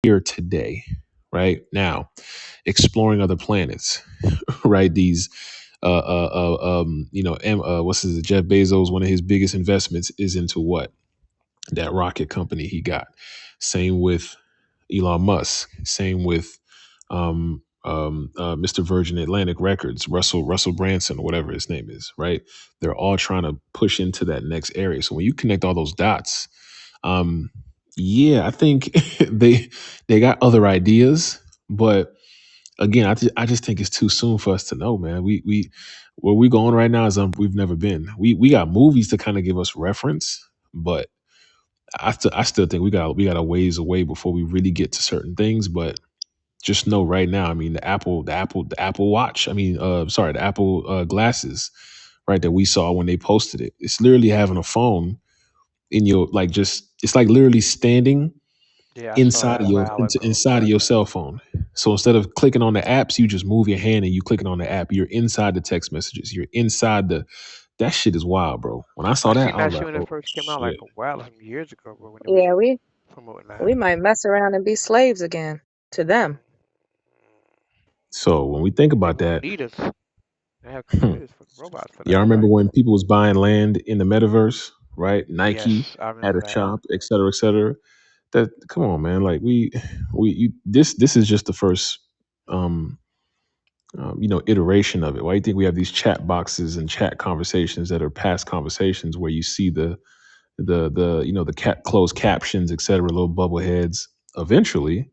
here today, right now, exploring other planets, right? These, what's his Jeff Bezos? One of his biggest investments is into what that rocket company he got. Same with Elon Musk. Same with Mr. Virgin Atlantic Records, Russell Branson, or whatever his name is. Right? They're all trying to push into that next area. So when you connect all those dots, um, yeah, I think they got other ideas, but again, I just think it's too soon for us to know, man. We where we going right now is we've never been. We got movies to kind of give us reference, but I still think we got a ways away before we really get to certain things. But just know right now, I mean, the Apple Watch. I mean, sorry, the Apple glasses, right? That we saw when they posted it. It's literally having a phone in your like just. It's like literally standing Yeah, I saw inside that of a your while ago. inside of your cell phone. So instead of clicking on the apps, you just move your hand and you clicking on the app. You're inside the text messages. You're inside the. That shit is wild, bro. When I I saw that, seen I was that like, shit when it oh first came out, like shit. a while, some years ago, bro, when it was Yeah, promoting that. we might mess around and be slaves again to them. So when we think They about gonna that, need us. They have computers for robots for y'all that, remember boy. when people was buying land in the metaverse, right? Nike Yes, I had remember a that. shop, et cetera, et cetera. That come on, man. Like this is just the first um iteration of it. Why do you think we have these chat boxes and chat conversations that are past conversations where you see the closed captions, et cetera, little bubble heads? Eventually,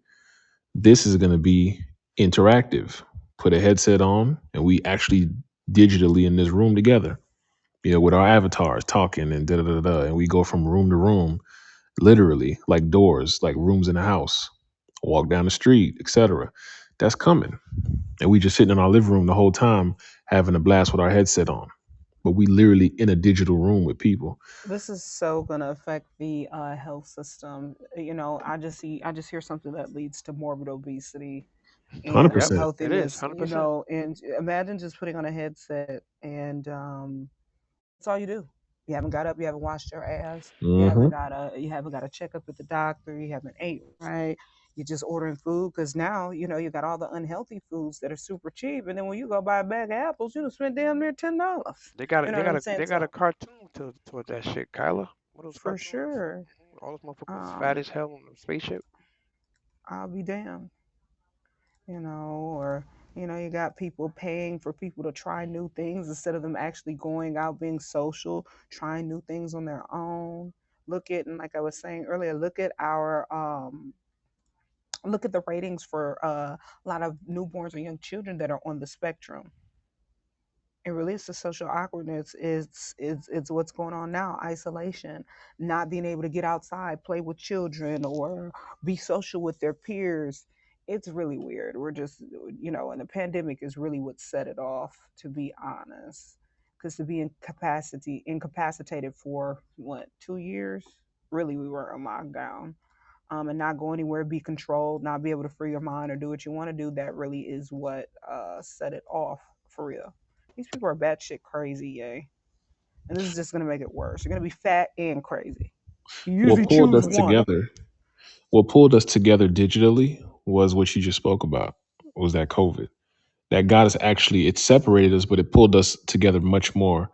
this is going to be interactive. Put a headset on, and we actually digitally in this room together. With our avatars talking and da da da da, and we go from room to room, literally like doors, like rooms in a house. Walk down the street, etc. That's coming, and we just sitting in our living room the whole time having a blast with our headset on. But we literally in a digital room with people. This is so going to affect the health system. I just hear something that leads to morbid obesity and Hundred Yep, percent. it is unhealthiness. 100%. And imagine just putting on a headset and that's all you do. You haven't got up, you haven't washed your ass, Mm-hmm. you haven't got a checkup at the doctor, you haven't ate right. You're just ordering food because now you got all the unhealthy foods that are super cheap, and then when you go buy a bag of apples, you spend damn near $10. They got You a, know they what got I'm a saying? they got a So cartoon to that shit, Kyla. What are those for cartoons? sure, All those motherfuckers fat um, as hell on the spaceship. I'll be damned. Or you got people paying for people to try new things instead of them actually going out being social, trying new things on their own. Look at, and like I was saying earlier, look at the ratings for a lot of newborns and young children that are on the spectrum. It relates to social awkwardness. It's what's going on now. Isolation, not being able to get outside, play with children, or be social with their peers. It's really weird. We're just, and the pandemic is really what set it off, to be honest. Because to be incapacitated for what, 2 years, really we were on lockdown, and not go anywhere, be controlled, not be able to free your mind or do what you want to do. That really is what set it off for real. These people are batshit crazy, yay. And this is just gonna make it worse. You're gonna be fat and crazy. You What usually pulled choose us one. together? What pulled us together digitally was what you just spoke about. Was that COVID? That got us actually. It separated us, but it pulled us together much more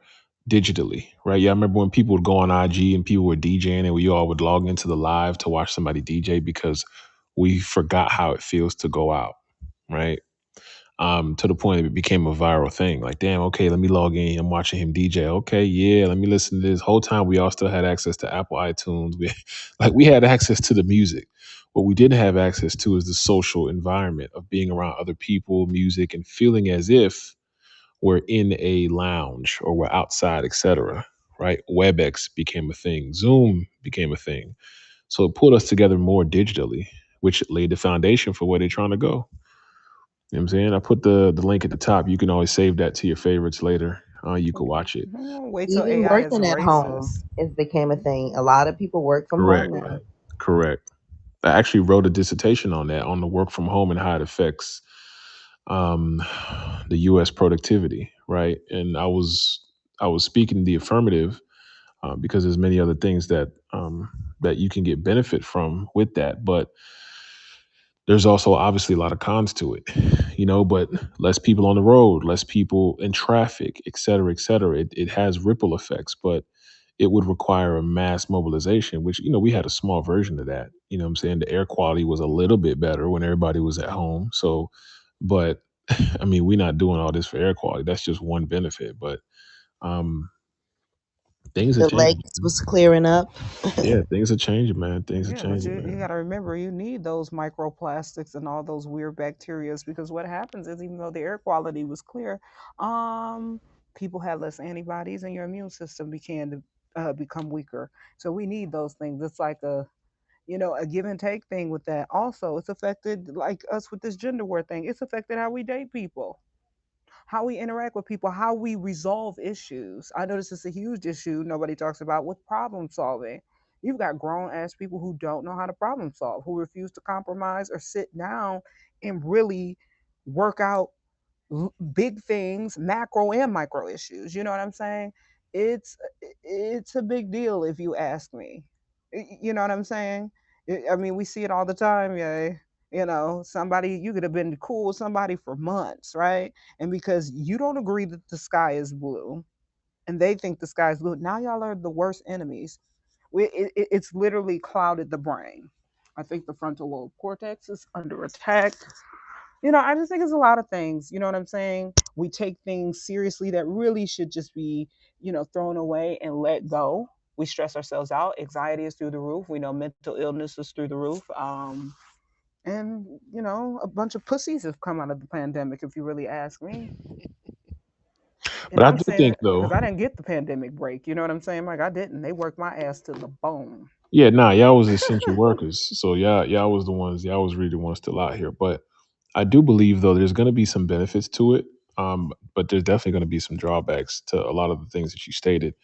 digitally, right? Yeah, I remember when people would go on IG and people were DJing, and we all would log into the live to watch somebody DJ because we forgot how it feels to go out, right? To the point it became a viral thing. Like, damn, okay, let me log in. I'm watching him DJ. Okay, yeah, let me listen to this. Whole time we all still had access to Apple iTunes. We had access to the music. What we didn't have access to is the social environment of being around other people, music, and feeling as if we're in a lounge or we're outside, etc. Right? WebEx became a thing. Zoom became a thing. So it put us together more digitally, which laid the foundation for where they're trying to go. You know what I'm saying? I put the link at the top. You can always save that to your favorites later. You can watch it. Wait till Even AI is working at home racist. has became a thing. A lot of people work from home Correct. now. Correct. I actually wrote a dissertation on that, on the work from home and how it affects um, the U.S. productivity. Right, and I was speaking the affirmative because there's many other things that you can get benefit from with that. But There's also obviously a lot of cons to it, but less people on the road, less people in traffic, et cetera, et cetera. It has ripple effects, but it would require a mass mobilization, which, we had a small version of that. What I'm saying? The air quality was a little bit better when everybody was at home. So, but I mean, we're not doing all this for air quality. That's just one benefit. But um, things are The changing. lakes was clearing up. Yeah, things are changing, man. Things are Yeah, but changing, you got man. to remember, you need those microplastics and all those weird bacterias, because what happens is, even though the air quality was clear, um, people had less antibodies and your immune system began to become weaker. So we need those things. It's like a give and take thing with that. Also, it's affected, like us with this gender war thing. It's affected how we date people, how we interact with people, how we resolve issues. I know this is a huge issue nobody talks about with problem solving. You've got grown ass people who don't know how to problem solve, who refuse to compromise or sit down and really work out big things, macro and micro issues. You know what I'm saying? It's it's a big deal if you ask me. You know what I'm saying? I mean, we see it all the time, yeah. Somebody, you could have been cool with somebody for months, right? And because you don't agree that the sky is blue, and they think the sky is blue, now y'all are the worst enemies. It's literally clouded the brain. I think the frontal lobe cortex is under attack. I just think it's a lot of things. You know what I'm saying? We take things seriously that really should just be, thrown away and let go. We stress ourselves out. Anxiety is through the roof. We know mental illness is through the roof. And a bunch of pussies have come out of the pandemic, if you really ask me. And But I I'm do saying think it because though, I didn't get the pandemic break. You know what I'm saying? Like, I didn't. They worked my ass to the bone. yeah, nah, y'all was essential workers. So y'all was the ones, y'all was really the ones still out here. But I do believe though there's gonna be some benefits to it. But there's definitely gonna be some drawbacks to a lot of the things that you stated.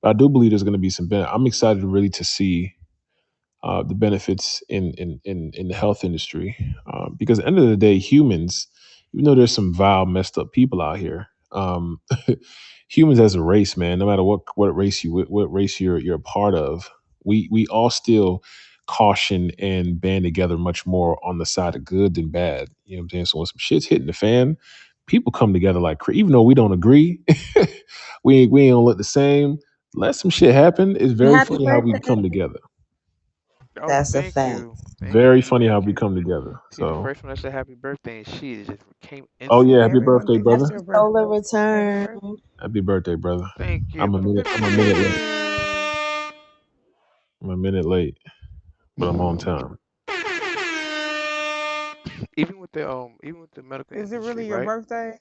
But I do believe there's gonna be some I'm excited really to see the benefits in the health industry, because at the end of the day, humans, even though there's some vile, messed up people out here, humans as a race, man, no matter what race what race you're a part of, we all still caution and band together much more on the side of good than bad. You know what I'm saying? So when some shit's hitting the fan, people come together like even though we don't agree, we ain't gonna look the same. Let some shit happen. It's very Happy funny how we birthday. come together. Oh, That's a thank fact. you, thank Very you, funny how thank we you. come together. See, the So, first one that said happy birthday, and she just came oh yeah, instantly happy right Everyone birthday, after. think it's brother. Happy your birthday. solar Happy return. birthday. Happy birthday, brother. Thank you. I'm I'm a minute late. I'm a minute late, but I'm on time. Even with the medical Is it industry, really your right? birthday?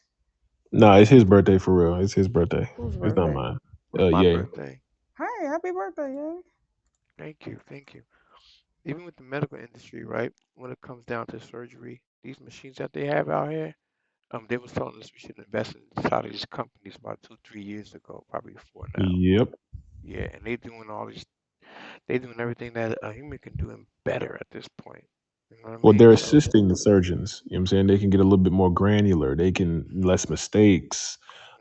Nah, it's his birthday for real. It's his birthday. Whose It's not birthday? mine. Well, it's my Yeah. birthday. Hey, happy birthday, yeah. Thank you, thank you. Even with the medical industry, right? When it comes down to surgery, these machines that they have out here, they was telling us we should invest in inside of these companies about 2, 3 years ago, probably 4 now. Yep. Yeah, and they doing everything that a human can do and better at this point. You know what I Well, mean? they're So, assisting the surgeons. You know what I'm saying? They can get a little bit more granular. They can less mistakes.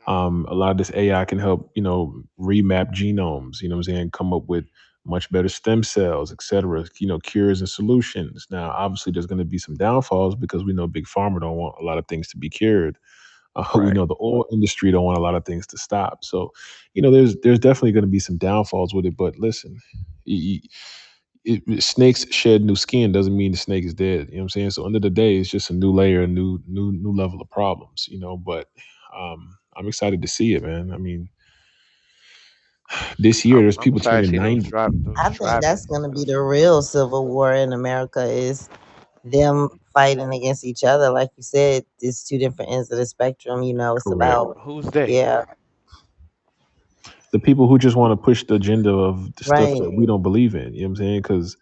mhm, A lot of this AI can help, remap genomes, what I'm saying, come up with much better stem cells, et cetera, cures and solutions. Now, obviously there's going to be some downfalls because we know big pharma don't want a lot of things to be cured. We right, know the oil industry don't want a lot of things to stop. So, there's definitely going to be some downfalls with it. But listen, snakes shed new skin doesn't mean the snake is dead. You know what I'm saying? So end of the day, it's just a new layer, a new level of problems. But I'm excited to see it, man. I mean, this year there's I'm people excited to turning see 90. those I think driving. that's going to be the real civil war in America is them fighting against each other. Like you said, it's two different ends of the spectrum. It's Correct. about, Who's they? yeah, The people who just want to push the agenda of the stuff right. that we don't believe in. You know what I'm saying? Because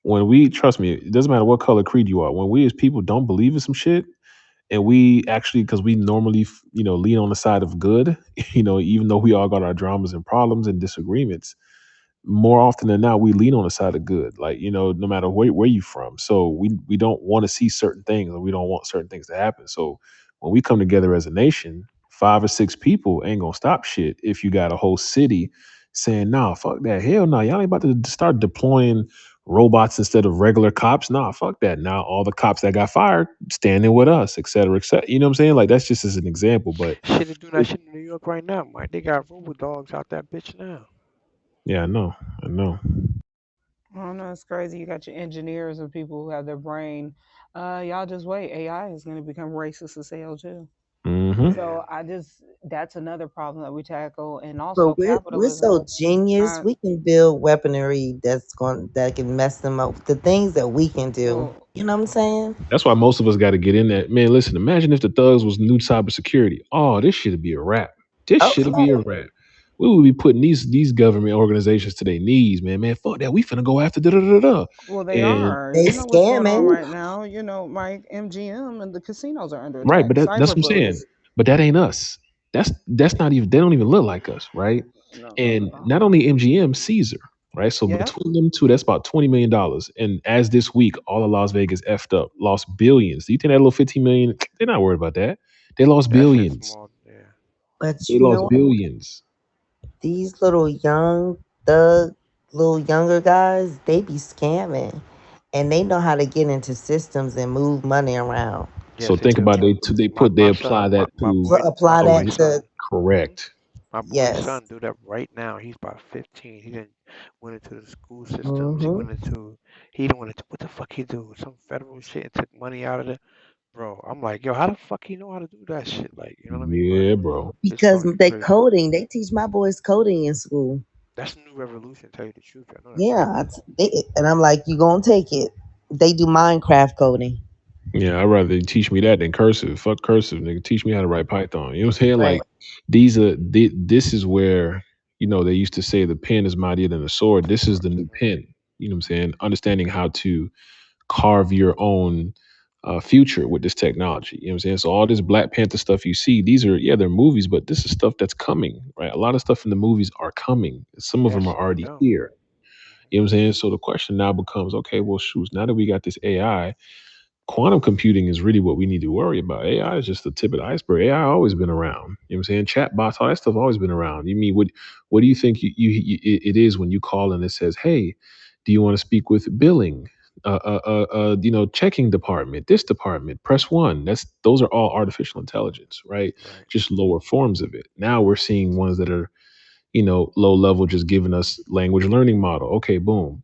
when we trust me, it doesn't matter what color creed you are. When we as people don't believe in some shit, and we actually because we normally lean on the side of good, even though we all got our dramas and problems and disagreements, more often than not we lean on the side of good, like no matter where you from. So we don't want to see certain things, and we don't want certain things to happen. So when we come together as a nation, 5 or 6 people ain't gonna stop shit if you got a whole city saying, nah, fuck that, hell no, y'all ain't about to start deploying robots instead of regular cops. Nah, fuck that. Now all the cops that got fired standing with us, et cetera, et cetera. You know what I'm saying? Like that's just as an example, but Shit, they doing that it, shit in New York right now, Mike. They got robo dogs out that bitch now. yeah, I know. I don't know. It's crazy. You got your engineers and people who have their brain. Y'all just wait. AI is going to become racist as hell too. Hmm. Yeah. So I just that's another problem that we tackle, and But also we're capitalism. so genius. I We can build weaponry that can mess them up. The things that we can do. well, You know what I'm Um, saying? That's why most of us got to get in that. Man, listen, imagine if the thugs was new cybersecurity. Oh, this should be a wrap. This Oh should be a no, wrap. We would be putting these government organizations to their knees, man. Man, fuck that. We finna go after da da da da. well, they And are. they You know what's going on scamming. right now. You know, Mike, MGM and the casinos are under right, attack. but that's Cyber what I'm saying. bullies. But that ain't us. That's not even. They don't even look like us, right? No, not And at all. not only MGM, Caesar, right? So Yep. between them two, that's about $20 million. And as this week, all of Las Vegas effed up, lost billions. Do you think that little 15 million? They're not worried about that. They lost that shit's billions. small. Yeah. But They you lost know billions. these little young thug, little younger guys, they be scamming, and they know how to get into systems and move money around. So Yes, they think do. about they My son, apply that to my Apply boy that oh to son. Hmm. correct. My boy's yes. son do that right now. He's about 15. He didn't went into the school systems. He Hmm. went into he didn't want to what the fuck he do? Some federal shit and took money out of it. Bro, I'm like, yo, how the fuck he know how to do that shit? Like, you know what I mean? But Yeah, bro. it's Because fucking they crazy. coding, they teach my boys coding in school. That's a new revolution, tell you the truth. I know that, right? Yeah, and I'm like, you gonna take it? They do Minecraft coding, Yeah, I'd rather you teach me that than cursive. Fuck cursive, nigga. Teach me how to write Python. You know what I'm saying? right? Like this is where, they used to say the pen is mightier than the sword. This is the new Mm-hmm. pen. You know what I'm saying? Understanding how to carve your own future with this technology. You know what I'm saying? So all this Black Panther stuff you see, these are they're movies, but this is stuff that's coming, right? A lot of stuff in the movies are coming. Some of them Yes, are no already doubt. here. Hmm. You know what I'm saying? So the question now becomes, okay, well, shoot, now that we got this AI, quantum computing is really what we need to worry about. AI is just the tip of the iceberg. AI always been around. You know what I'm saying? Chat bots, all that stuff always been around. You mean what do you think it is when you call and it says, "Hey, do you want to speak with billing? Checking department, this department, press 1." Those are all artificial intelligence, right? Right. Just lower forms of it. Now we're seeing ones that are, low level, just giving us language learning model. Okay, boom,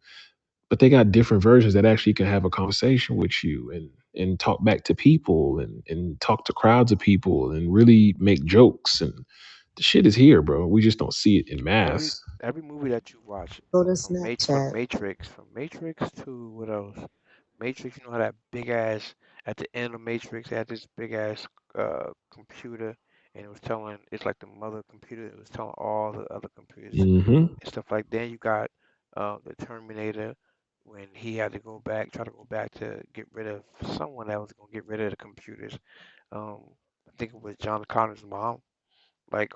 but they got different versions that actually can have a conversation with you and talk back to people and talk to crowds of people and really make jokes, and the shit is here, bro. We just don't see it in Every mass. every movie that you watch, Go to from Snapchat. Matrix to what else? Matrix, you know how that big ass at the end of Matrix had this big ass computer, and it was telling it's like the mother computer. It was telling all the other computers Hmm. and stuff like. Then you got the Terminator when he had to try to go back to get rid of someone that was gonna get rid of the computers. Um, I think it was John Connor's mom. Like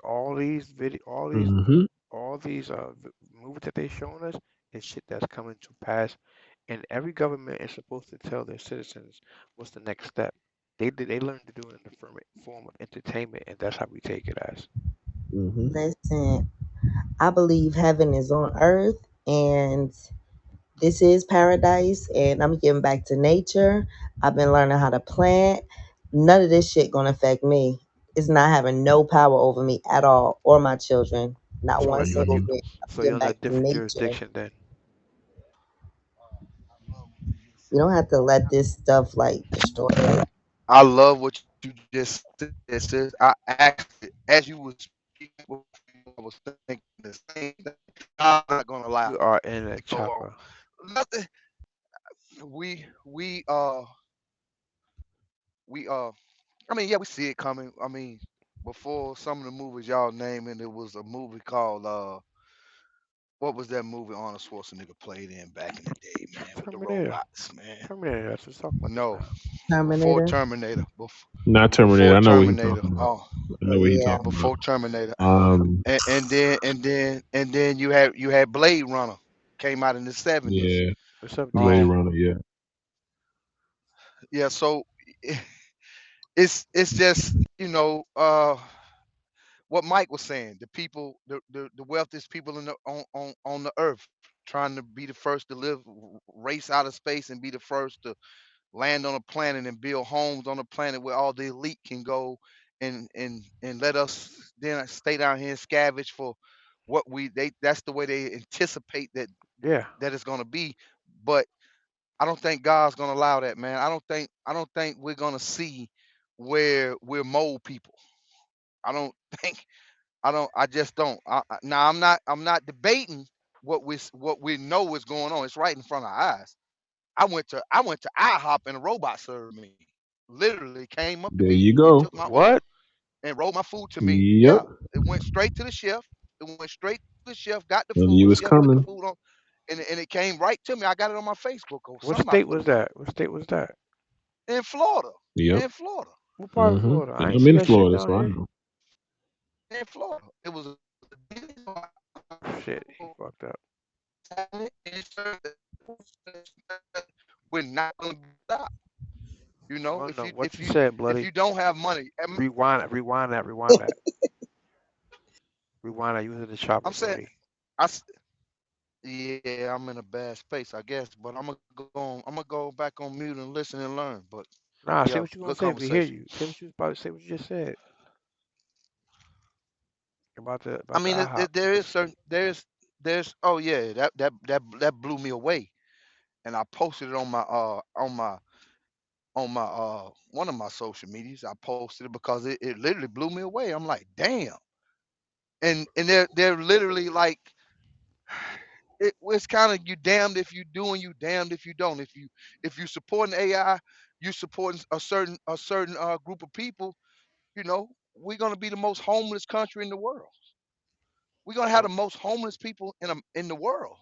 Hmm. all these movies that they showing us is shit that's coming to pass, and every government is supposed to tell their citizens what's the next step. They learn to do it in the form of entertainment, and that's how we take it as. Hmm. Listen, I believe heaven is on earth, and this is paradise. And I'm getting back to nature. I've been learning how to plant. None of this shit gonna affect me. It's not having no power over me at all or my children. Not So one you single Hmm. bit. I'm so you're getting in a back to different nature. jurisdiction then. You don't have to let this stuff like destroy us. I love what you just said, sis. I actually, as you were speaking before you go, I was thinking the same thing. I'm not gonna lie. You are So in a chopper. nothing. We we I mean, yeah, we see it coming. I mean, before some of the movies y'all naming, it was a movie called what was that movie Arnold Schwarzenegger played in back in the day, man, with the Terminator. robots, man. Terminator. That's what's talking about just No, now. before Terminator. Terminator, Not Terminator. before I know what he's Terminator. talking about. Oh, I know what he's Yeah. talking about. before Terminator, Um, and then you had Blade Runner came out in the 70s. yeah, The 70s. Blade Um, Runner. Yeah. yeah, so it's just what Mike was saying. The people, the wealthiest people in the on the earth. trying to be the first to live, race out of space, and be the first to land on a planet and build homes on a planet where all the elite can go and let us then stay down here and scavenge for what we they that's the way they anticipate Yeah. that it's going to be. But I don't think God's going to allow that, man. I don't think we're going to see where we're mole people. I don't think I just don't. Now I'm not debating what we know is going on. It's right in front of our eyes. I went to IHOP and a robot served me. Literally came up to There me you and go. took my order What? and rolled my food to me. Yep. Yeah, it went straight to the chef. It went straight to the chef. Got the I food. knew it's Chef put the coming. food on, and it came right to me. I got it on my Facebook. Or What somebody state put was it on that? What state was that? in Florida. Yep. In Florida. What part of Hmm. Florida? I And ain't I'm see in that shit Florida, down so I here. know. In Florida. It was a Shit, he fucked up. we're not going to stop. You know, Well, if no, you what if you you said, if bloody. you don't have money, Rewind that, rewind that, rewind that. You was in the chopper, I'm saying, bloody. I s- yeah, I'm in a bad space, I guess, but I'm gonna go back on mute and listen and learn. But Nah, yeah, say what you gonna good say. We hear conversation. you. Say what you was about to say. What you just said I about the mean, IHOP. there is certain there's oh yeah, that blew me away, and I posted it on my one of my social medias. I posted it because it literally blew me away. I'm like, damn, and they're literally like it's kind of you damned if you do and you damned if you don't. If you supporting AI, you supporting a certain group of people. You know, we're gonna be the most homeless country in the world. We're gonna have the So most homeless people in the world.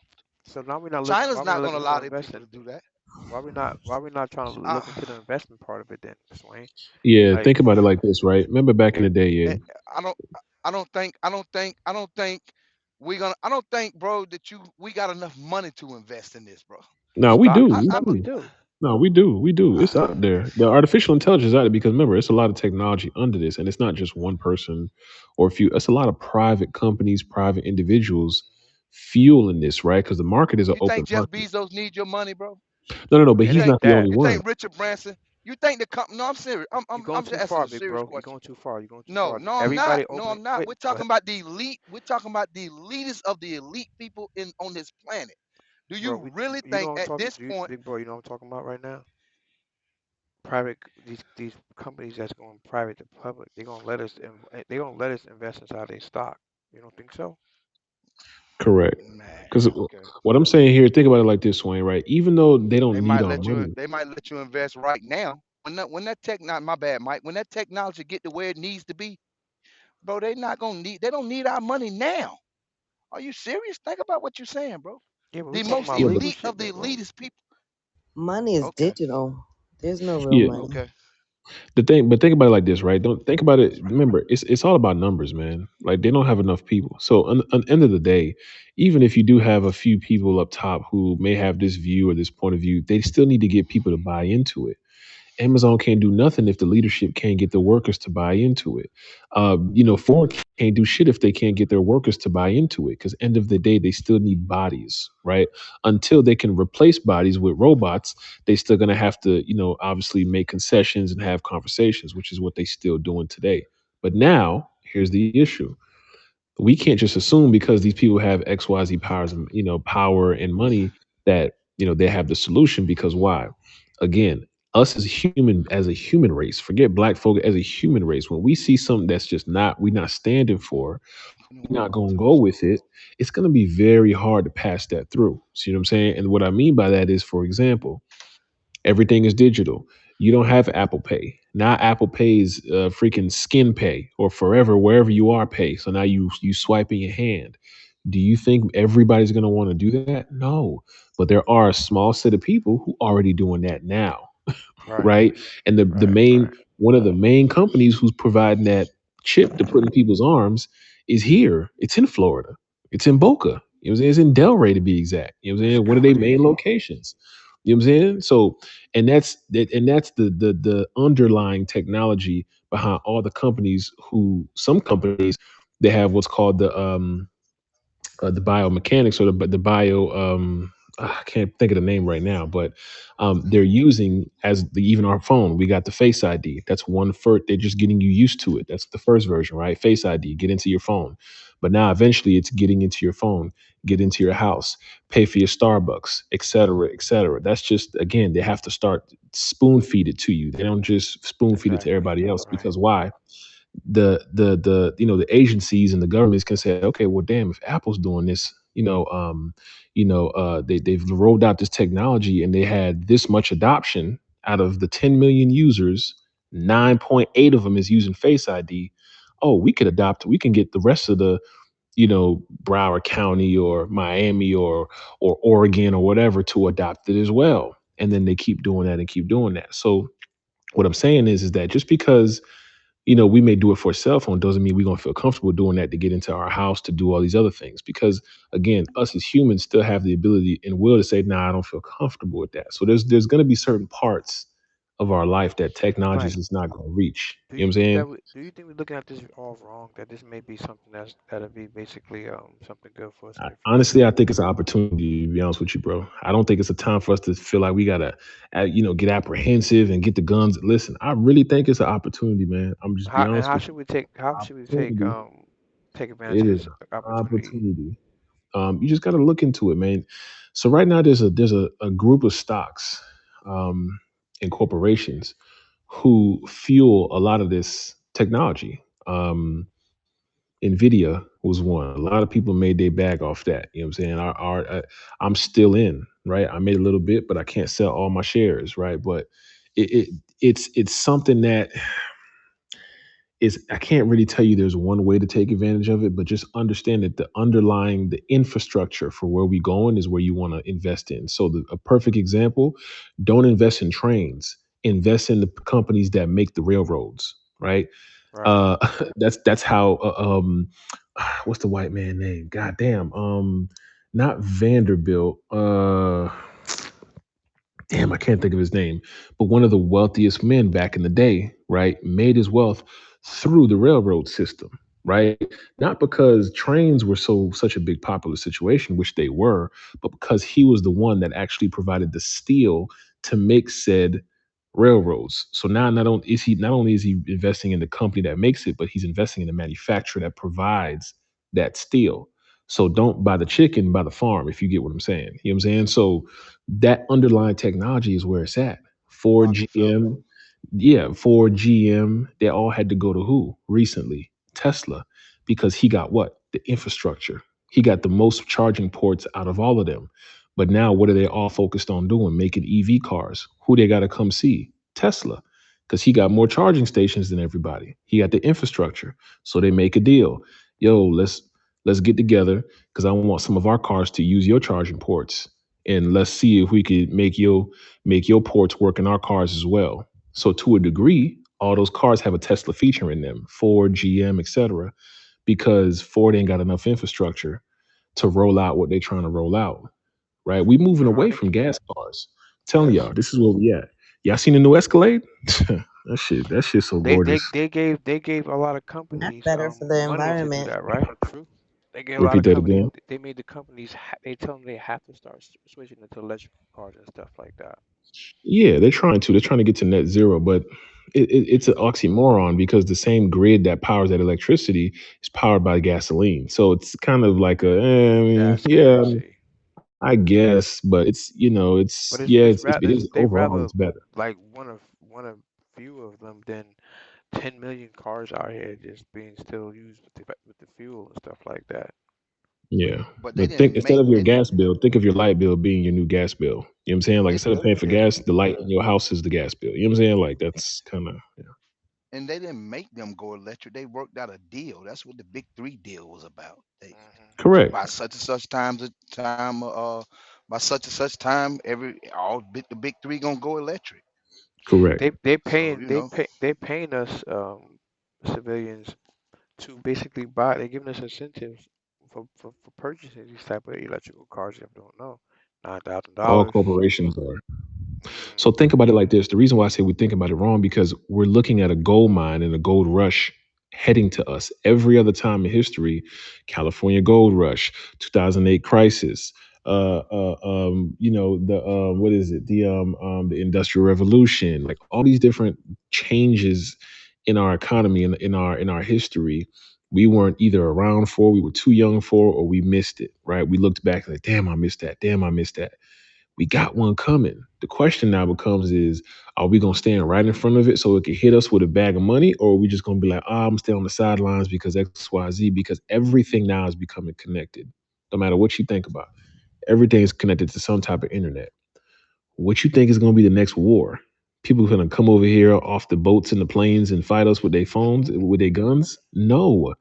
so now we're not looking. China's Why we not not gonna looking into allow their investing? people to do that. Why we not trying to Uh, look into the investment part of it then, Swain? Yeah, Like think about it like this, right? Remember back in the day, yeah. eh, I don't I don't think, bro, that we got enough money to invest in this, bro. No, we do. stocks and We I stuff, we do. do. No, we do. We do. It's out there. The artificial intelligence is out there because remember, it's a lot of technology under this, and it's not just one person or a few. It's a lot of private companies, private individuals fueling this, right? Because the market is an You open think Jeff market. Bezos needs your money, bro? No, no, no. But It You he's think ain't not the that. only you one. think Richard Branson? You think the company? No, I'm serious. I'm You I'm going I'm just too asking far, a big serious bro. You question. going too far. You going too No, far. no, I'm not. Everybody No, opening. I'm not. Wait, We're go talking ahead, about the elite. We're talking about the elitest of the elite people in on this planet. Do bro. you really You know think what I'm at talking, this point? big bro. You know what I'm talking about right now. Private these companies that's going private to public. They gonna let us invest inside their stock. You don't think so? Correct. Man, Because okay. what I'm saying here, think about it like this, Wayne. Right? Even though they They don't need might our let you. money. They might let you invest right now. When that tech, not my bad, Mike. When that technology get to where it needs to be, bro, they not gonna need. They don't need our money now. Are you serious? Think about what you're saying, bro. Yeah, but we The talking most about Yeah, but legal elite shit, of the big bro. elitist people. Money is Okay. digital. There's no real yeah. money. Okay. The thing, but think about it like this, right? Don't think about it. Remember, it's all about numbers, man. Like they don't have enough people. So, on the end of the day, even if you do have a few people up top who may have this view or this point of view, they still need to get people to buy into it. Amazon can't do nothing if the leadership can't get the workers to buy into it. Ford can't do shit if they can't get their workers to buy into it. Because end of the day, they still need bodies, right? Until they can replace bodies with robots, they still gonna have to, obviously make concessions and have conversations, which is what they still doing today. But now, here's the issue: we can't just assume because these people have XYZ powers and power and money that they have the solution. Because why? Again, us as a human race, forget black folk, as a human race, when we see something that's just not we're not standing for, In the we're not world going to too. go with it, it's going to be very hard to pass that through. See what I'm saying? And what I mean by that is, for example, everything is digital. You don't have Apple Pay. Now Apple Pays freaking Skin Pay or Forever, wherever you are, pay. So now you swipe in your hand. Do you think everybody's going to want to do that? No. But there are a small set of people who already doing that now, Right, right? And the right, main right. one of the main companies who's providing that chip to put in people's arms is here. It's in Florida. It's in Boca. You know what I'm saying? It's in Delray to be exact. You know what I'm That's saying? One of their main crazy. locations. You know what I'm saying? So, and that's the underlying technology behind all the companies. Who some companies they have what's called the biomechanics or the bio I can't think of the name right now, but they're using as the even our phone. We got the Face ID. That's one first. They're just getting you used to it. That's the first version, right? Face ID, get into your phone. But now eventually it's getting into your phone, get into your house, pay for your Starbucks, et cetera, et cetera. That's just again, they have to start spoon feed it to you. They don't just spoon feed it to Exactly. everybody else Right. because why? The the agencies and the governments can say, okay, well, damn, if Apple's doing this, they've rolled out this technology and they had this much adoption out of the 10 million users, 9.8 of them is using Face ID. Oh, we could adopt, we can get the rest of the Broward County or Miami or Oregon or whatever to adopt it as well. And then they keep doing that and keep doing that. So what I'm saying is that just because we may do it for a cell phone doesn't mean we're going to feel comfortable doing that to get into our house to do all these other things because again us as humans still have the ability and will to say nah, I don't feel comfortable with that. So there's going to be certain parts of our life that technology is Right. just not going to reach. You know what I'm saying? Do you think we're looking at this all wrong? That this may be something that'll be basically something good for us in the future? Honestly, I think it's an opportunity, to be honest with you, bro. I don't think it's a time for us to feel like we gotta get apprehensive and get the guns. Listen, I really think it's an opportunity, man. I'm just be How and honest how with should you. we take Opportunity. take advantage It of is this an opportunity? opportunity. You just got to look into it, man. So right now, there's a group of stocks and corporations who fuel a lot of this technology. Nvidia was one. A lot of people made their bag off that. You know what I'm saying? I'm still in, right? I made a little bit, but I can't sell all my shares, right? But it it's something that is I can't really tell you there's one way to take advantage of it, but just understand that the infrastructure for where we going is where you want to invest in. So a perfect example, don't invest in trains, invest in the companies that make the railroads, right? Right. Uh that's how what's the white man name? God damn. Not Vanderbilt. Damn, I can't think of his name, but one of the wealthiest men back in the day, right, made his wealth through the railroad system, right? Not because trains were such a big popular situation, which they were, but because he was the one that actually provided the steel to make said railroads. So now not only is he investing in the company that makes it, but he's investing in the manufacturer that provides that steel. So don't buy the chicken, buy the farm, if you get what I'm saying. You know what I'm saying? So that underlying technology is where it's at. Ford, Rockefeller. GM, yeah, Ford, GM, they all had to go to who recently? Tesla, because he got what? The infrastructure. He got the most charging ports out of all of them. But now, what are they all focused on doing? Making EV cars. Who they got to come see? Tesla, because he got more charging stations than everybody. He got the infrastructure. So they make a deal. Yo, let's get together because I want some of our cars to use your charging ports and let's see if we could make your ports work in our cars as well. So to a degree, all those cars have a Tesla feature in them, Ford, GM, etc., because Ford ain't got enough infrastructure to roll out what they're trying to roll out. Right? We moving away Right. from gas cars. I'm telling Yes. y'all, this is where we at. Y'all seen the new Escalade? That shit so gorgeous. They gave a lot of Not companies better for the money to do environment. that, right? True. They gave a lot Repeat of that companies. again. They made the companies. They tell them they have to start switching into electric cars and stuff like that. Yeah, they're trying to. They're trying to get to net zero, but it's an oxymoron because the same grid that powers that electricity is powered by gasoline. So it's kind of like I mean, That's yeah, crazy. I guess, but But it is they overall rather it's better. like one of few of them than 10 million cars out here just being still used with the fuel and stuff like that. Yeah, But they but think didn't instead make of your they didn't gas bill, think of your light bill being your new gas bill. You know what I'm saying? Like they instead of paying for Yeah. gas, the light in your house is the gas bill. You know what I'm saying? Like that's kind of and they didn't make them go electric. They worked out a deal. That's what the big three deal was about. They Hmm. correct. by such and such times a time by such and such time the big three gonna go electric. Correct. So you know, They paying us civilians to basically buy. They're giving us incentives for purchasing these type of electrical cars. If you don't know, All $9,000. corporations are. So Hmm. think about it like this. The reason why I say we think about it wrong because we're looking at a gold mine and a gold rush heading to us. Every other time in history, California Gold Rush, 2008 crisis, the what is it? The Industrial Revolution, like all these different changes in our economy and in our history. We weren't either around for, we were too young for, or we missed it. Right? We looked back like, damn, I missed that. Damn, I missed that. We got one coming. The question now becomes is, are we gonna stand right in front of it so it can hit us with a bag of money, or are we just gonna be like, I'm gonna stay on the sidelines because XYZ? Because everything now is becoming connected. No matter what you think about, everything is connected to some type of internet. What you think is gonna be the next war? People gonna come over here off the boats and the planes and fight us with their phones, with their guns? No,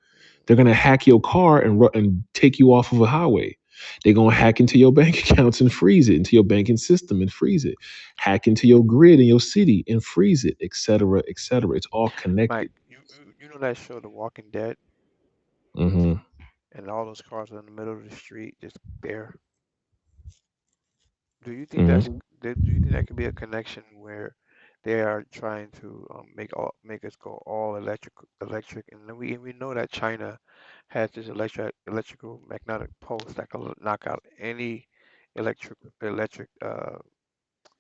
they're gonna hack your car and take you off of a highway. They're gonna hack into your bank accounts and freeze it, into your banking system and freeze it, hack into your grid in your city and freeze it, etc., etc. It's all Mike, connected. you know that show, The Walking Dead, Hmm. and all those cars are in the middle of the street, just there. Do you think Hmm. do you think that could be a connection where they are trying to make us go all electric, and then we know that China has this electrical magnetic pulse that can knock out any electric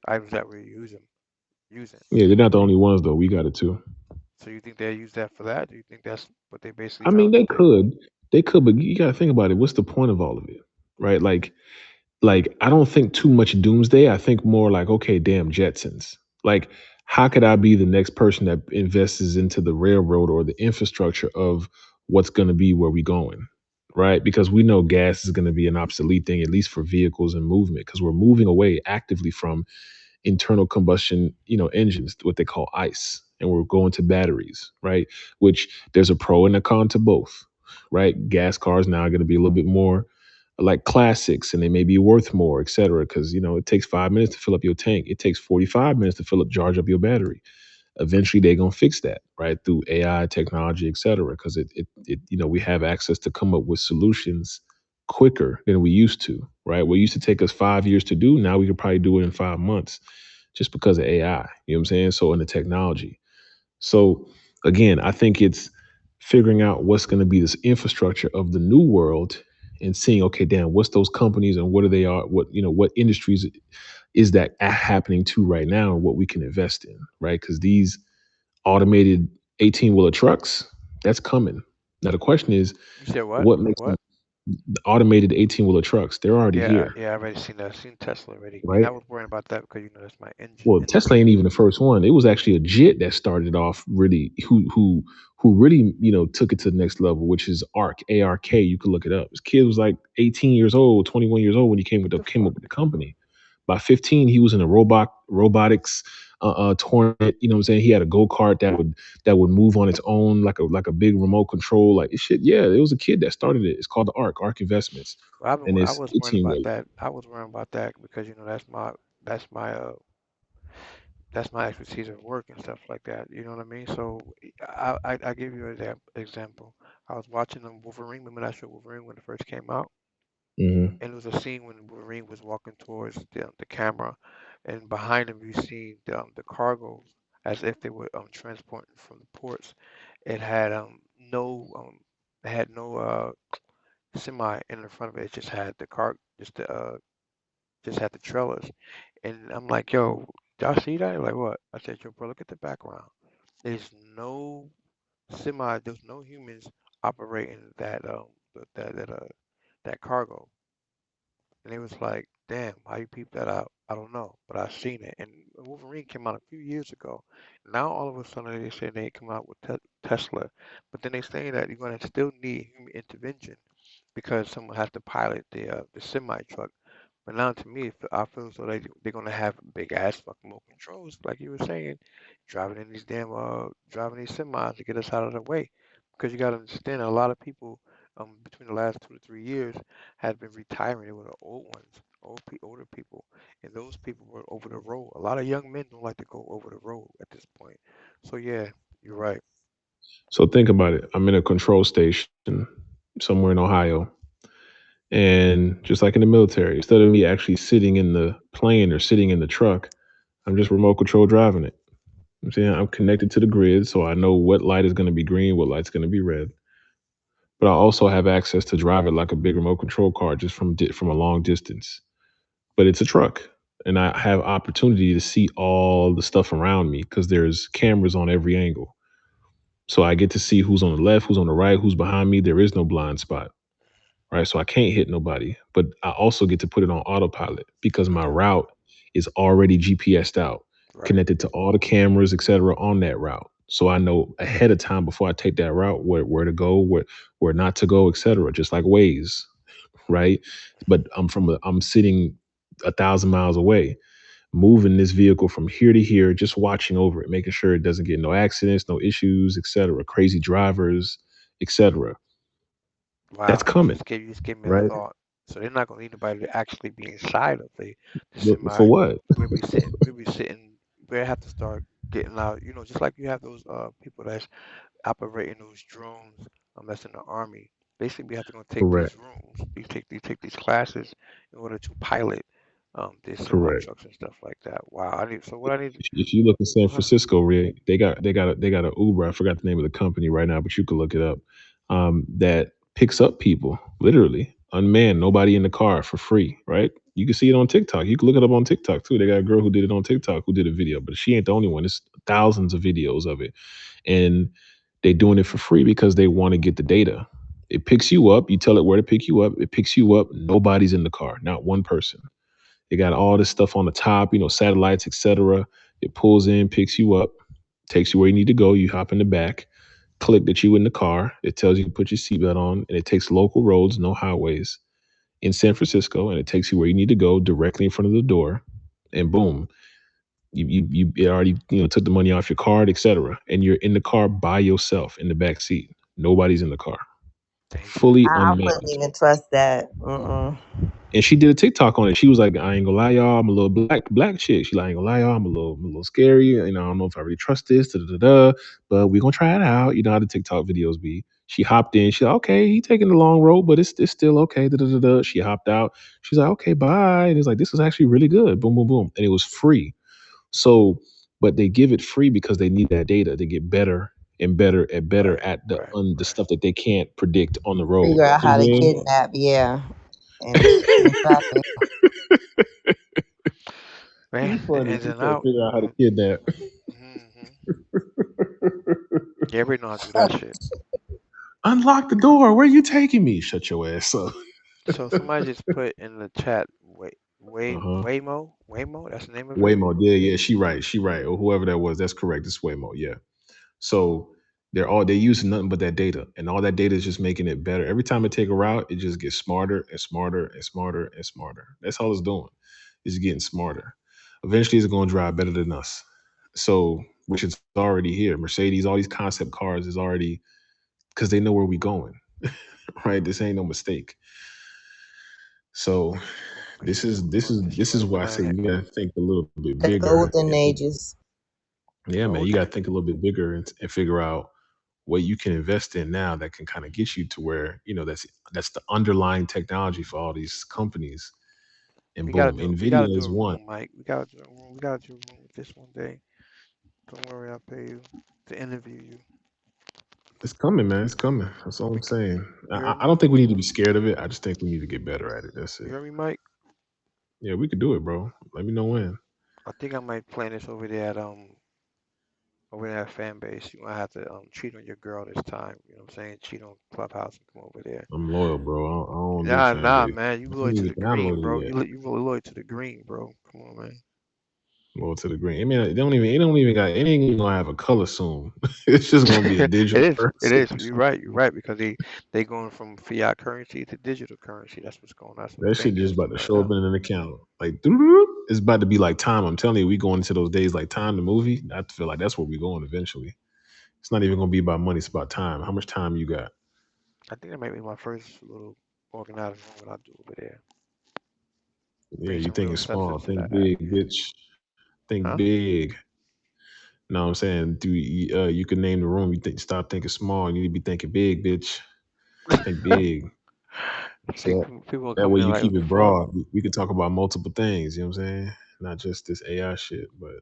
items that we're using. Yeah, they're not the only ones though. We got it too. So you think they use that for that? Do you think that's what they basically I mean, trying to do? they could, but you got to think about it. What's the point of all of it, right? Like I don't think too much doomsday. I think more like, okay, damn Jetsons. Like, how could I be the next person that invests into the railroad or the infrastructure of what's going to be where we going, right? Because we know gas is going to be an obsolete thing, at least for vehicles and movement, because we're moving away actively from internal combustion, engines, what they call ICE, and we're going to batteries, right? Which there's a pro and a con to both, right? Gas cars now are going to be a little bit more like classics, and they may be worth more, et cetera, because it takes 5 minutes to fill up your tank. It takes 45 minutes to charge up your battery. Eventually they're gonna fix that, right? Through AI technology, et cetera, because we have access to come up with solutions quicker than we used to, right? What used to take us 5 years to do, now we could probably do it in 5 months just because of AI. You know what I'm saying? So in the technology. So again, I think it's figuring out what's going to be this infrastructure of the new world and seeing, okay, damn, what's those companies and what are they are, what industries is that happening to right now and what we can invest in, right? Because these automated 18-wheeler trucks, that's coming. Now the question is, You said what? what makes them What? the automated 18-wheeler trucks? They're already Yeah, here, yeah, I already seen that. I seen Tesla already, and I right? was worrying about that because that's my Well, Tesla ain't industry. even the first one. It was actually a JIT that started off really who really, took it to the next level, which is ARK, ARK. You could look it up. This kid was like 18 years old, 21 years old when he What the came fuck? up with the company. By 15, he was in a robotics tournament. You know what I'm saying? He had a go-kart that would move on its own like a big remote control. Like shit, yeah, it was a kid that started it. It's called the ARK Investments. Well, And I it's was worrying 18 about wheeler. that. I was worrying about that because that's my that's my expertise at work and stuff like that. You know what I mean? So I give you an example. I was watching the Wolverine. Remember that show Wolverine when it first came out? Hmm. And there was a scene when Wolverine was walking towards the camera, and behind him you see the cargoes as if they were transporting from the ports. It had it had no semi in the front of it. It just had the car, just had the trailers. And I'm like, yo, y'all see that? Like what? I said, yo, bro, look at the background. There's no there's no humans operating that cargo. And it was like, damn, how you peep that out? I don't know, but I seen it. And Wolverine came out a few years ago. Now all of a sudden they say they come out with Tesla, but then they saying that you're gonna still need human intervention because someone has to pilot the semi truck. But now to me, I feel so they're gonna have big ass fucking remote controls, like you were saying, driving these semis to get us out of the way. Because you gotta understand a lot of people between the last 2 to 3 years have been retiring. They were the old ones, older people, and those people were over the road. A lot of young men don't like to go over the road at this point. So yeah, you're right. So think about it. I'm in a control station somewhere in Ohio. And just like in the military, instead of me actually sitting in the plane or sitting in the truck, I'm just remote control driving it. I'm saying I'm connected to the grid, so I know what light is going to be green, what light's going to be red. But I also have access to drive it like a big remote control car, just from a long distance. But it's a truck, and I have opportunity to see all the stuff around me because there's cameras on every angle. So I get to see who's on the left, who's on the right, who's behind me. There is no blind spot, right? So I can't hit nobody. But I also get to put it on autopilot because my Okay. route is already GPSed out, Right. connected to all the cameras, et cetera, on that route. So I know ahead of time before I take that route where to go, where not to go, et cetera. Just like Waze, right? But I'm sitting 1,000 miles away, moving this vehicle from here to here, just watching over it, making sure it doesn't get no accidents, no issues, et cetera, crazy drivers, et cetera. That's Wow, coming, you just gave me a right? thought. So they're not gonna need nobody to actually be inside of the For semi. what? We'll be sitting. We have to start getting out. You know, just like you have those people that's operating those drones. That's in the army. Basically, we have to go take these Correct. rooms. You take these classes in order to pilot these semi Correct. trucks and stuff like that. Wow. I need. So what I need. If you look in San Huh, Francisco, Ray, they got a Uber. I forgot the name of the company right now, but you could look it up. That picks up people literally unmanned, nobody in the car for free. Right? You can see it on TikTok. You can look it up on TikTok too. They got a girl who did it on TikTok who did a video, but she ain't the only one. There's thousands of videos of it, and they doing it for free because they want to get the data. It picks you up. You tell it where to pick you up. It picks you up. Nobody's in the car, not one person. They got all this stuff on the top, satellites, etc. It pulls in, picks you up, takes you where you need to go. You hop in the back, click that you in the car. It tells you to put your seatbelt on, and it takes local roads, no highways, in San Francisco, and it takes you where you need to go directly in front of the door. And boom, you it already took the money off your card, etc. And you're in the car by yourself in the back seat. Nobody's in the car, dangerous. fully I wouldn't unmanned. even trust that. Mm-mm. And she did a TikTok on it. She was like, "I ain't gonna lie, y'all. I'm a little black chick." She like, "I ain't gonna lie, y'all. I'm a little scary. I don't know if I really trust this. Da, da, da, da, but we gonna try it out." You know how the TikTok videos be. She hopped in. She like, "Okay, he taking the long road, but it's still okay." Da, da, da, da. She hopped out. She's like, "Okay, bye." And it's like, "This is actually really good." Boom, boom, boom, and it was free. So, but they give it free because they need that data. They get better and better and better Right. at the Right. the Right. stuff that they can't predict on the road. Figure out You know how to what I'm kidnap, yeah, and trap it. Man, You the funny. ins You and said out. figure out how to kidnap. Hmm. Yeah, everybody know how to do that shit. Unlock the door. Where are you taking me? Shut your ass up. So somebody just put in the chat, Uh huh. Waymo. That's the name of it. Waymo. Yeah, yeah. She right. She right. Or whoever that was. That's correct. It's Waymo. Yeah. So they're using nothing but that data, and all that data is just making it better. Every time it take a route, it just gets smarter and smarter and smarter and smarter. That's all it's doing. It's getting smarter. Eventually, it's going to drive better than us. So, which is already here. Mercedes, all these concept cars is already because they know where we going. Right? This ain't no mistake. So Like, yeah, we're this going is to this destroy is the why I say planet. you gotta think a little bit The bigger golden and ages. The yeah, man, you gotta golden. think a little bit bigger and figure out what you can invest in now that can kind of get you to where that's the underlying technology for all these companies. And boom, We gotta Nvidia do is a one. room, Mike. We gotta do a room. We gotta do a room with this one day. Don't worry, I'll pay you to interview you. It's coming, man. It's coming. That's all We I'm can, saying. you heard I don't me? think we need to be scared of it. I just think we need to get better at it. That's You it. heard me, Mike? Yeah, we could do it, bro. Let me know when. I think I might plan this over there at fan base. You might have to cheat on your girl this time. You know what I'm saying? Cheat on Clubhouse and come over there. I'm loyal, bro. I don't do Nah, fan nah, base. man. You I loyal haven't to even the green, downloaded bro. it yet. You really loyal to the green, bro. Come on, man. Loyal to the green. I mean, it ain't even gonna have a color soon. It's just gonna be a It digital is. It currency. is. You're right. You're right because they going from fiat currency to digital currency. That's what's going on. That's what the That shit bankers just about do to right show up now. in an account. Like doo-doo-doo. It's about to be like time. I'm telling you, we going into those days like time the movie. I feel like that's where we going eventually. It's not even gonna be about money, it's about time. How much time you got? I think that might be my first little organized room what I do over there. Yeah, Bring you some real thinking small. substance to Think that app. big, bitch. Think Huh? big. Know what I'm saying? You can name the room. You think stop thinking small. You need to be thinking big, bitch. Think big. So Think that, people are that coming way in you like, what keep the it fuck? broad. We can talk about multiple things. You know what I'm saying? Not just this AI shit, but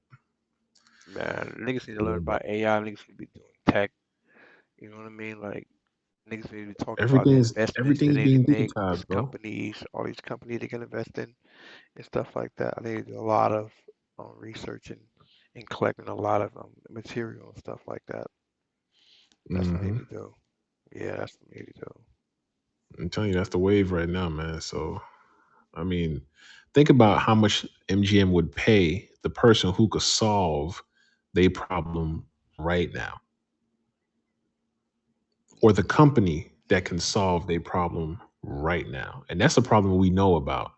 Man, niggas need to learn Yeah. about AI. Niggas need to be doing tech. You know what I mean? Like niggas need to be talking about the investments Everything that is they need being to make. These digitized, bro. companies, all these companies they can invest in and stuff like that. I need to do a lot of research and collecting a lot of material and stuff like that. That's what I need Hmm. to do. Yeah, that's what I need to do. I'm telling you, that's the wave right now, man. So, I mean, think about how much MGM would pay the person who could solve their problem right now, or the company that can solve their problem right now. And that's a problem we know about.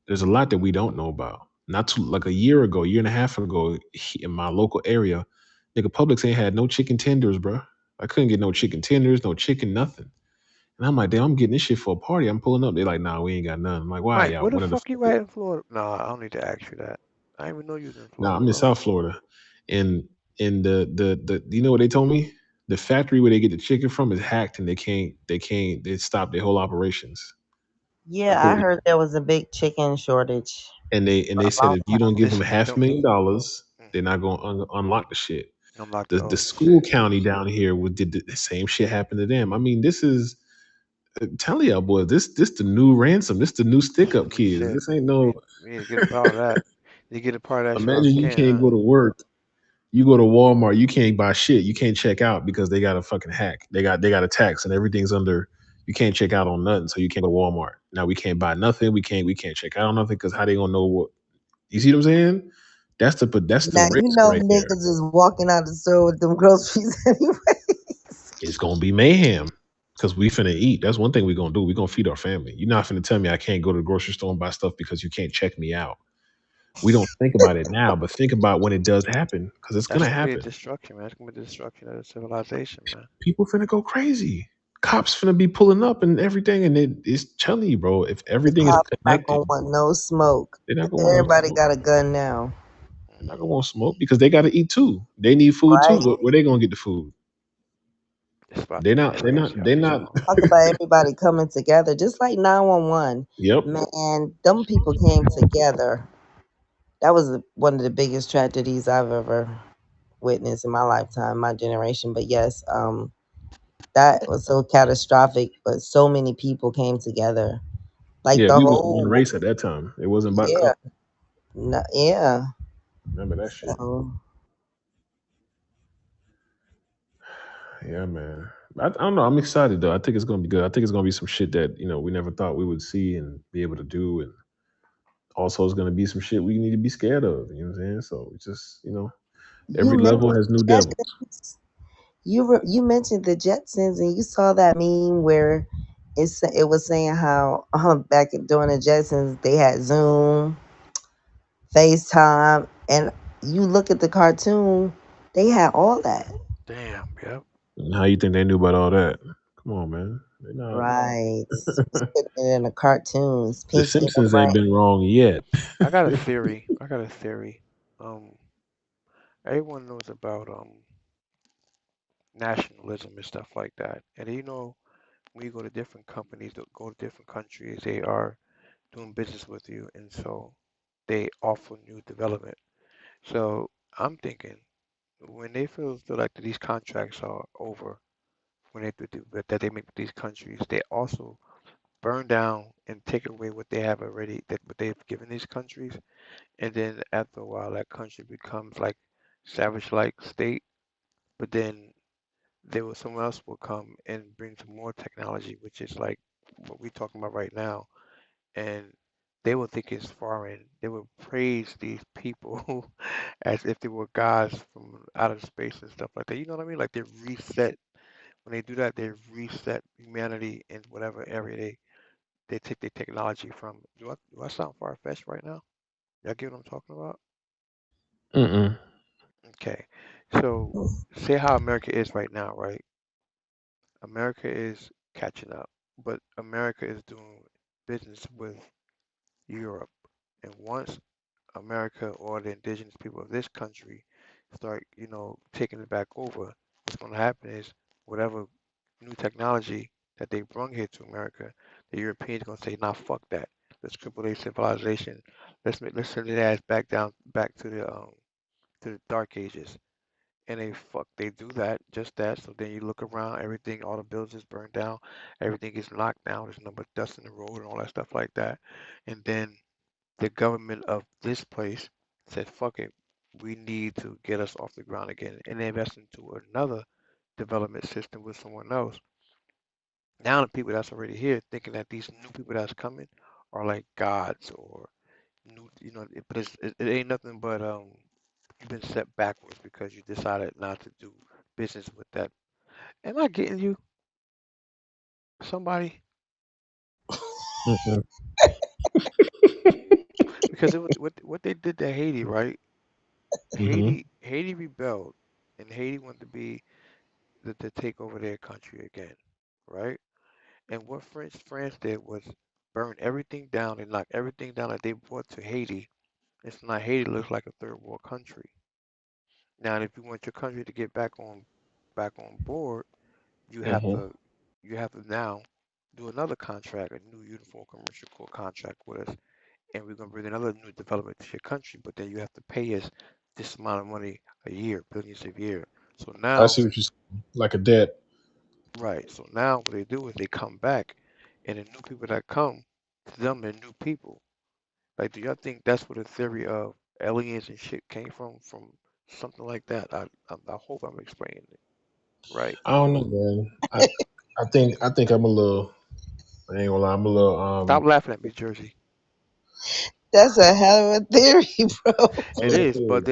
There's a lot that we don't know about. Not too like a year ago, year and a half ago, in my local area, nigga, Publix ain't had no chicken tenders, bro. I couldn't get no chicken tenders, no chicken, nothing. And I'm like, damn, I'm getting this shit for a party. I'm pulling up. They're like, nah, we ain't got none. I'm like, why, Mike, y'all? where the One of the fuck you fucking, at in Florida? Nah, I don't need to ask you that. I didn't even know you was in nah, Florida, I'm in bro. South Florida. And the you know what they told me? The factory where they get the chicken from is hacked and they stopped their whole operations. Yeah, I So heard there was a big chicken shortage and they a said long if you don't give them Listen, man, half a don't. million dollars, Mm, they're not gonna unlock the shit. I'm locked. The Oh school shit. county down here would did the same shit happen to them. I mean, this is telling y'all boys, this the new ransom. This the new stick up kids. Shit. This ain't no. We need to get a part of that. You get a part of that shit while we Imagine you can, can't huh? go to work. You go to Walmart, you can't buy shit. You can't check out because they got a fucking hack. They got a tax and everything's under. You can't check out on nothing, so you can't go to Walmart. Now we can't buy nothing. We can't check out on nothing because how they gonna know what? You see what I'm saying? That's the now. You risk know right there. niggas is walking out the store with them groceries anyways. It's gonna be mayhem because we finna eat. That's one thing we gonna do. We gonna feed our family. You're not finna tell me I can't go to the grocery store and buy stuff because you can't check me out. We don't think about it now, but think about when it does happen because it's That's gonna gonna be the happen. destruction, man. That's gonna be the destruction of the civilization, man. People finna go crazy. Cops finna be pulling up and everything, and it's telling you, bro. If The everything is cops not connected, gonna want no smoke. they're not gonna want no Everybody smoke. got a gun now, They're not Hmm. gonna want smoke because they gotta eat too. They need food too. right? Where they gonna get the food? It's about to They're be not. They're crazy not. out They're here, not. bro. Talk about everybody coming together, just like 911. Yep. Man, them people came together. That was one of the biggest tragedies I've ever witnessed in my lifetime, my generation. But yes, that was so catastrophic. But so many people came together, like Yeah. the We was one whole, race at that time. It wasn't about color. yeah, no, yeah. Remember that shit. So Yeah, man. I don't know. I'm excited though. I think it's gonna be good. I think it's gonna be some shit that we never thought we would see and be able to do, and also it's gonna be some shit we need to be scared of. You know what I'm saying? So it's just you every level mentioned has new the devils. Jetsons. You mentioned the Jetsons, and you saw that meme where it was saying how during the Jetsons they had Zoom, FaceTime, and you look at the cartoon, they had all that. Damn. Yep. And how you think they knew about all that? Come on, man. They not. Right. Was putting it in the cartoons, The Pinky and the Simpsons ain't Brain. been wrong yet. I got a theory. I got a theory. Um, Everyone knows about nationalism and stuff like that. And when you go to different companies, go to different countries, they are doing business with you, and so they offer new development. So I'm thinking when they feel like that these contracts are over, when that they make with these countries, they also burn down and take away what they have already, that what they've given these countries, and then after a while, that country becomes like savage-like state, but then someone else will come and bring some more technology, which is like what we're talking about right now, and they will think it's foreign. They will praise these people as if they were gods from outer space and stuff like that. You know what I mean? Like they reset. When they do that, they reset humanity in whatever area they take their technology from. Do I sound far fetched right now? Y'all get what I'm talking about? Mm-mm. Okay. So say how America is right now, right? America is catching up, but America is doing business with Europe. And once America or the indigenous people of this country start, taking it back over, what's going to happen is whatever new technology that they bring here to America, the Europeans going to say, "Nah, fuck that. Let's cripple their civilization. Let's send their ass back down, back to the to the dark ages. And they do that, just that. So then you look around, everything, all the buildings is burned down, everything is knocked down, there's no but dust in the road and all that stuff like that. And then the government of this place said, fuck it, we need to get us off the ground again. And they invest into another development system with someone else. Now the people that's already here thinking that these new people that's coming are like gods or new, but it ain't nothing but you've been set backwards because you decided not to do business with that. Am I getting you, somebody? Mhm. Because it was what they did to Haiti, right? Mhm. Haiti rebelled, and Haiti wanted to be to take over their country again, right? And what France did was burn everything down and knock everything down that they brought to Haiti. It's not Haiti looks like a third world country. Now, if you want your country to get back on board, you have Mhm. to you have to now do another contract, a new uniform commercial corps contract with us, and we're gonna bring another new development to your country, but then you have to pay us this amount of money a year, billions a year. So I now, see what you're saying. Like a debt. right, so now what they do is they come back, and the new people that come, to them they're new people. Like, do y'all think that's where the theory of aliens and shit came from? From something like that? I hope I'm explaining it right. I don't know, man. I think I'm a little. I ain't gonna lie. I'm a little. Stop laughing at me, Jersey. That's a hell of a theory, bro. It What's the is, theory?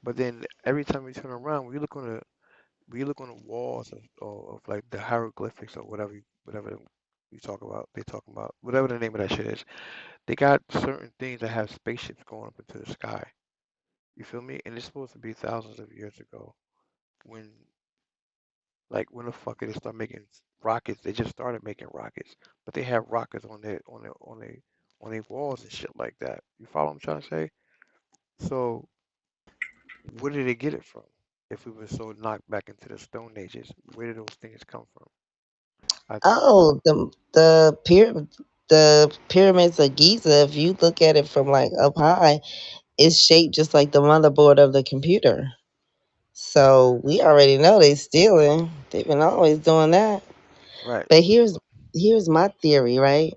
but then every time we turn around, we look on the walls of like the hieroglyphics or whatever you talk about, they talk about whatever the name of that shit is. They got certain things that have spaceships going up into the sky. You feel me? And it's supposed to be thousands of years ago when when the fuck did they start making rockets? They just started making rockets, but they have rockets on their walls and shit like that. You follow what I'm trying to say? So where did they get it from? If we were so knocked back into the Stone Ages, where did those things come from? I Oh, the pyramids of Giza. If you look at it from like up high, it's shaped just like the motherboard of the computer. So we already know they stealing. They've been always doing that. right. But here's my theory, right?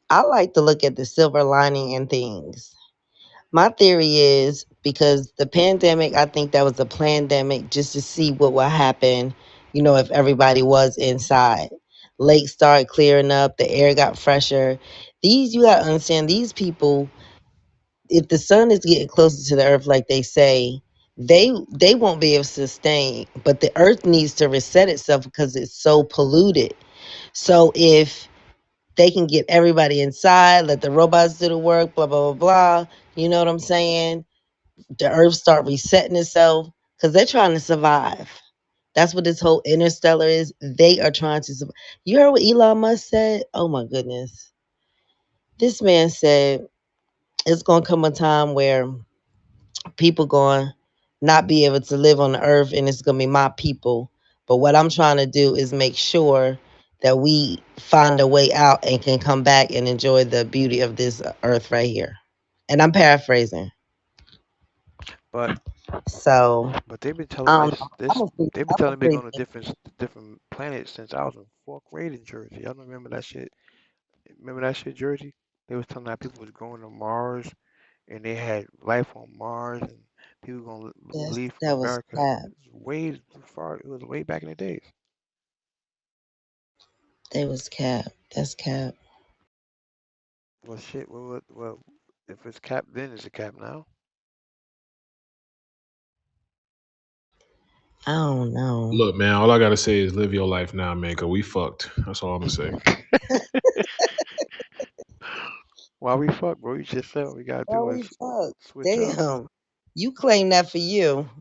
I like to look at the silver lining in things. My theory is because the pandemic, I think that was a pandemic just to see what would happen, if everybody was inside. Lakes started clearing up, the air got fresher. You got to understand, these people, if the sun is getting closer to the earth, like they say, they won't be able to sustain. But the earth needs to reset itself because it's so polluted. So if they can get everybody inside, let the robots do the work, blah blah blah blah. You know what I'm saying? The earth start resetting itself because they're trying to survive. That's what this whole interstellar is. They are trying to survive. You heard what Elon Musk said? Oh my goodness. This man said it's gonna come a time where people going to not be able to live on the earth and it's gonna be my people. But what I'm trying to do is make sure that we find a way out and can come back and enjoy the beauty of this earth right here. And I'm paraphrasing. But So but they've been telling I don't this know. this they've been I'm a telling me they're pretty going to different planets since I was in fourth grade in Jersey. Y'all don't remember that shit? Remember that shit, Jersey? They was telling that people was going to Mars and they had life on Mars and people gonna leave from that was America. cap. It's way too far. It was way back in the days. That was cap. That's cap. Well, shit. Well, if it's cap then, it's a cap now. I don't know. Look, man. All I gotta say is live your life now, man. Cause we fucked. That's all I'm gonna say. Why we fuck, bro? You just said what we gotta Oh, do we is fuck. switch up. Damn. You claim that for you.